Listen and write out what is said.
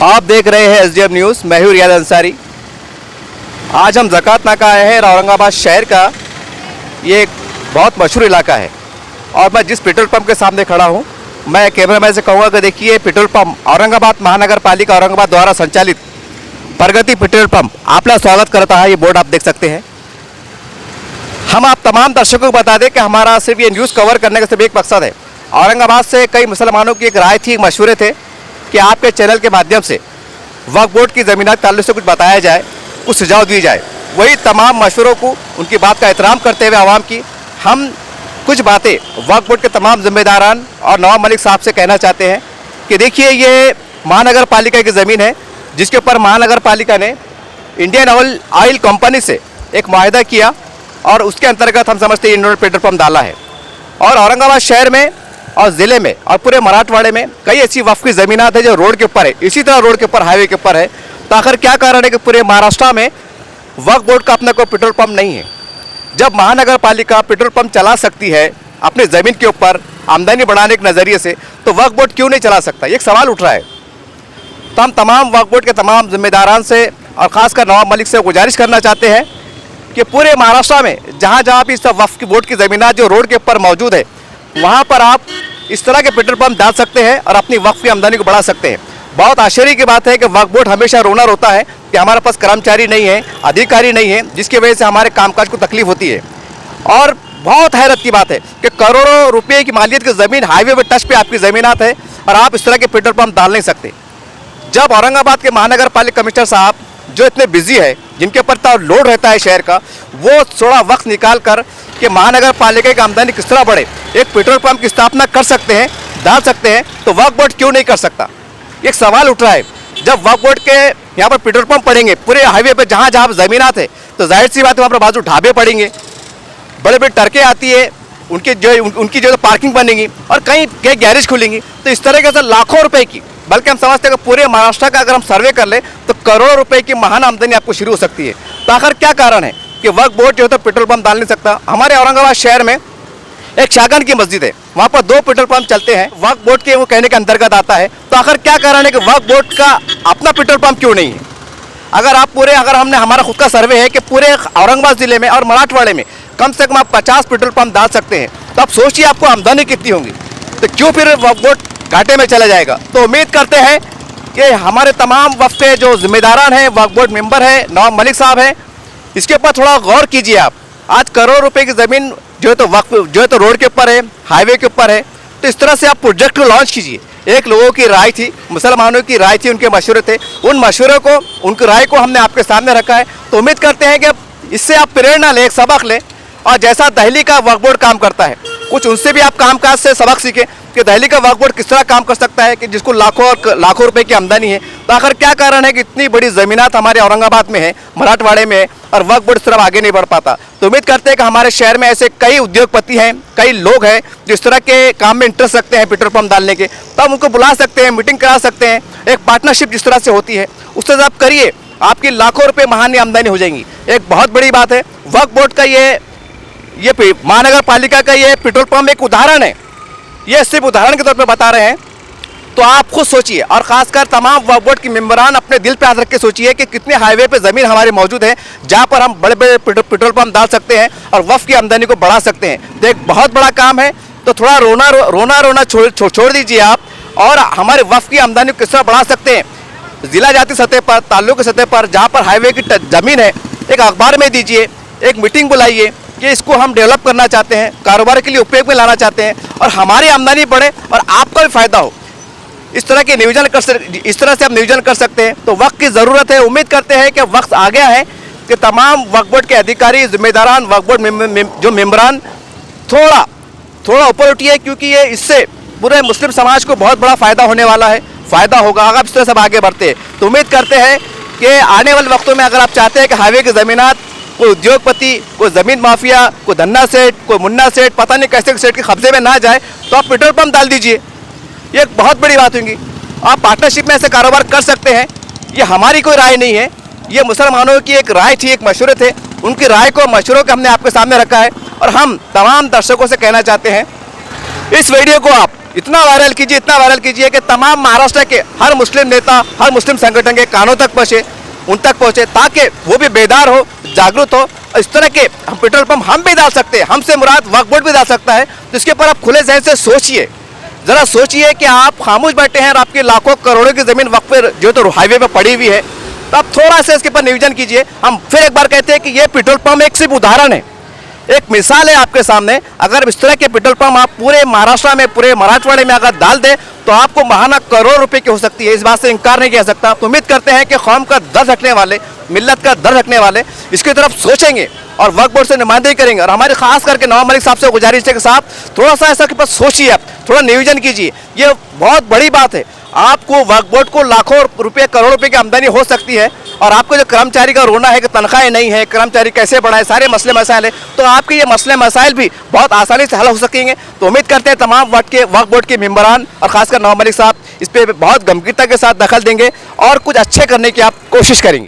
आप देख रहे हैं एसडीएम न्यूज़। मैं हूं रियाद अंसारी। आज हम ज़कात नाका आए हैं। औरंगाबाद शहर का ये एक बहुत मशहूर इलाका है और मैं जिस पेट्रोल पंप के सामने खड़ा हूं, मैं कैमरामैन से कहूँगा कि देखिए पेट्रोल पंप औरंगाबाद महानगर पालिका औरंगाबाद द्वारा संचालित प्रगति पेट्रोल पंप आपका स्वागत करता है। ये बोर्ड आप देख सकते हैं। हम आप तमाम दर्शकों को बता दें कि हमारा सिर्फ ये न्यूज़ कवर करने का सिर्फ एक मकसद है। औरंगाबाद से कई मुसलमानों की एक राय थी, मशवरे थे कि आपके चैनल के माध्यम से वक्फ बोर्ड की ज़मीन के ताल्लुक से कुछ बताया जाए, कुछ सुझाव दिए जाए। वही तमाम मशवरों को, उनकी बात का एहतराम करते हुए आवाम की हम कुछ बातें वक्फ बोर्ड के तमाम जिम्मेदारान और नवाब मलिक साहब से कहना चाहते हैं कि देखिए ये महानगर पालिका की ज़मीन है जिसके ऊपर महानगर पालिका ने इंडियन ऑयल कंपनी से एक मुआहदा किया और उसके अंतर्गत हम समझते हैं इन्होंने पेट्रोल पंप डाला है। और औरंगाबाद शहर में और ज़िले में और पूरे मराठवाड़े में कई ऐसी वक्फ की ज़मीनात है जो रोड के ऊपर है, इसी तरह रोड के ऊपर, हाईवे के ऊपर है। तो आखिर क्या कारण है कि पूरे महाराष्ट्र में वक्फ बोर्ड का अपना कोई पेट्रोल पंप नहीं है? जब महानगर पालिका पेट्रोल पंप चला सकती है अपनी ज़मीन के ऊपर आमदनी बढ़ाने के नज़रिए से, तो वक्फ बोर्ड क्यों नहीं चला सकता? एक सवाल उठ रहा है। तो हम तमाम वक्फ बोर्ड के तमाम जिम्मेदारान से और ख़ासकर नवाब मलिक से गुजारिश करना चाहते हैं कि पूरे महाराष्ट्र में जहाँ जहाँ भी इस वक्फ बोर्ड की ज़मीनात जो रोड के ऊपर मौजूद है, वहाँ पर आप इस तरह के पेट्रोल पंप डाल सकते हैं और अपनी वक्फ की आमदनी को बढ़ा सकते हैं। बहुत आश्चर्य की बात है कि वक्फ बोर्ड हमेशा रोना रोता है कि हमारे पास कर्मचारी नहीं है, अधिकारी नहीं है, जिसकी वजह से हमारे कामकाज को तकलीफ होती है। और बहुत हैरत की बात है कि करोड़ों रुपये की मालियत की ज़मीन हाईवे पर टच पे आपकी ज़मीनात है और आप इस तरह के पेट्रोल पंप डाल नहीं सकते। जब औरंगाबाद के महानगर पालिका कमिश्नर साहब जो इतने बिजी है, जिनके ऊपर तो लोड रहता है शहर का, वो थोड़ा वक्त निकाल कर कि महानगर पालिका की आमदनी किस तरह बढ़े, एक पेट्रोल पंप की स्थापना कर सकते हैं, डाल सकते हैं, तो वक्फ बोर्ड क्यों नहीं कर सकता? एक सवाल उठ रहा है। जब वक्फ बोर्ड के यहाँ पर पेट्रोल पंप पड़ेंगे पूरे हाईवे पर जहाँ जहाँ ज़मीनात है, तो जाहिर सी बात है वहाँ पर बाजू ढाबे पड़ेंगे, बड़े बड़े ट्रकें आती है, उनकी जो पार्किंग बनेगी और कहीं गैरेज खुलेंगी। तो इस तरह से लाखों रुपए की, बल्कि हम समझते हैं कि पूरे महाराष्ट्र का अगर हम सर्वे कर लें तो करोड़ों रुपए की महान आमदनी आपको शुरू हो सकती है। तो आखिर क्या कारण है कि वक्फ बोर्ड जो है तो पेट्रोल पंप डाल नहीं सकता? हमारे औरंगाबाद शहर में एक शागन की मस्जिद है, वहाँ पर 2 पेट्रोल पंप चलते हैं, वक्फ बोर्ड के वो कहने के अंतर्गत आता है। तो आखिर क्या कारण है कि वक्फ बोर्ड का अपना पेट्रोल पंप क्यों नहीं है? अगर हमने हमारा खुद का सर्वे है कि पूरे औरंगाबाद ज़िले में और मराठवाड़े में कम से कम आप 50 पेट्रोल पंप डाल सकते हैं, तो आप सोचिए आपको आमदनी कितनी होगी। तो क्यों फिर वक्फ बोर्ड घाटे में चला जाएगा? तो उम्मीद करते हैं कि हमारे तमाम वक्फ के जो जिम्मेदारान हैं, वक्फ बोर्ड मेंबर हैं, नवाब मलिक साहब हैं, इसके ऊपर थोड़ा गौर कीजिए आप। आज करोड़ रुपए की ज़मीन जो है तो वक्फ जो है तो रोड के ऊपर है, हाईवे के ऊपर है, तो इस तरह से आप प्रोजेक्ट को लॉन्च कीजिए। एक लोगों की राय थी, मुसलमानों की राय थी, उनके मशवरे थे, उन मशवरे को, उनकी राय को हमने आपके सामने रखा है। तो उम्मीद करते हैं कि इससे आप प्रेरणा लें, एक सबक लें और जैसा दिल्ली का वक्फ बोर्ड काम करता है, कुछ उनसे भी आप कामकाज से सबक सीखें कि दिल्ली का वक्फ बोर्ड किस तरह काम कर सकता है, कि जिसको लाखों रुपए की आमदनी है। तो आखिर क्या कारण है कि इतनी बड़ी ज़मीनात हमारे औरंगाबाद में है, मराठवाड़े में है, और वक्फ बोर्ड इस तरफ आगे नहीं बढ़ पाता? तो उम्मीद करते हैं कि हमारे शहर में ऐसे कई उद्योगपति हैं, कई लोग हैं जो इस तरह के काम में इंटरेस्ट रखते हैं पेट्रोल पंप डालने के। तो हम उनको बुला सकते हैं, मीटिंग करा सकते हैं, एक पार्टनरशिप जिस तरह से होती है उससे आप करिए, आपकी लाखों रुपये महानी आमदनी हो जाएंगी। एक बहुत बड़ी बात है, वक्फ बोर्ड का ये महानगर पालिका का ये पेट्रोल पंप एक उदाहरण है, ये सिर्फ उदाहरण के तौर पे बता रहे हैं। तो आप खुद सोचिए और ख़ासकर तमाम वक्फ बोर्ड के मेंबरान अपने दिल पे हाथ रख के सोचिए कि कितने हाईवे पे ज़मीन हमारे मौजूद है जहाँ पर हम बड़े बड़े पेट्रोल पंप डाल सकते हैं और वक्फ की आमदनी को बढ़ा सकते हैं। तो एक बहुत बड़ा काम है। तो थोड़ा रोना छोड़ दीजिए आप और हमारे वक्फ की आमदनी को किस तरह बढ़ा सकते हैं, ज़िला जाति सतह पर, ताल्लुक सतह पर, जहाँ पर हाईवे की ज़मीन है, एक अखबार में दीजिए, एक मीटिंग बुलाइए कि इसको हम डेवलप करना चाहते हैं, कारोबार के लिए उपयोग में लाना चाहते हैं और हमारी आमदनी बढ़े और आपका भी फ़ायदा हो। इस तरह के इस तरह से आप नियोजन कर सकते हैं। तो वक्त की ज़रूरत है। उम्मीद करते हैं कि वक्त आ गया है कि तमाम वक्फ बोर्ड के अधिकारी, जिम्मेदारान, वक्फ बोर्ड जो मेम्बरान थोड़ा ऊपर उठिए, क्योंकि ये इससे पूरे मुस्लिम समाज को बहुत बड़ा फ़ायदा होने वाला है, फ़ायदा होगा अगर इस तरह सब आगे बढ़ते हैं। तो उम्मीद करते हैं कि आने वाले वक्तों में अगर आप चाहते हैं कि हाईवे की ज़मीनात कोई उद्योगपति, कोई ज़मीन माफिया, कोई धन्ना सेठ, कोई मुन्ना सेठ, पता नहीं कैसे सेठ के कब्जे में ना जाए, तो आप पेट्रोल पंप डाल दीजिए। ये एक बहुत बड़ी बात होगी। आप पार्टनरशिप में ऐसे कारोबार कर सकते हैं। ये हमारी कोई राय नहीं है, ये मुसलमानों की एक राय थी, एक मशवरे थे, उनकी राय को, मशवरों को हमने आपके सामने रखा है। और हम तमाम दर्शकों से कहना चाहते हैं, इस वीडियो को आप इतना वायरल कीजिए कि तमाम महाराष्ट्र के हर मुस्लिम नेता, हर मुस्लिम संगठन के कानों तक पहुँचे, उन तक पहुँचे, ताकि वो भी बेदार हो, जागरूक हो। इस तरह के हम पेट्रोल पंप हम भी डाल सकते हैं, हमसे मुराद वक्फ बोर्ड भी डाल सकता है। तो इसके ऊपर आप खुले जहन से सोचिए, जरा सोचिए कि आप खामोश बैठे हैं और आपकी लाखों करोड़ों की जमीन वक्फ पर जो तो हाईवे पे पड़ी हुई है, तो आप थोड़ा सा इसके ऊपर नियोजन कीजिए। हम फिर एक बार कहते हैं कि ये पेट्रोल पंप एक सिर्फ उदाहरण है, एक मिसाल है आपके सामने। अगर इस तरह के पेट्रोल पंप आप पूरे महाराष्ट्र में, पूरे मराठवाड़े में अगर डाल दें तो आपको महाना करोड़ रुपए की हो सकती है, इस बात से इनकार नहीं किया सकता। तो उम्मीद करते हैं कि कौम का दर्द रखने वाले, मिल्लत का दर्द रखने वाले इसकी तरफ सोचेंगे और वक्फ बोर्ड से नुमाइंदगी करेंगे। और हमारे खास करके नवाब मलिक साहब से गुजारिश है कि साहब थोड़ा सा ऐसा के पास सोचिए, आप थोड़ा नियोजन कीजिए, ये बहुत बड़ी बात है। आपको वक्फ बोर्ड को लाखों रुपए, करोड़ों रुपए की आमदनी हो सकती है, और आपको जो कर्मचारी का रोना है कि तनख्वाहें नहीं है, कर्मचारी कैसे बढ़ाए, सारे मसले मसाइल है, तो आपके ये मसले मसाइल भी बहुत आसानी से हल हो सकेंगे। तो उम्मीद करते हैं तमाम वक्फ बोर्ड के मेंबरान और खासकर नवाब मलिक साहब इस पर बहुत गंभीरता के साथ दखल देंगे और कुछ अच्छे करने की आप कोशिश करेंगे।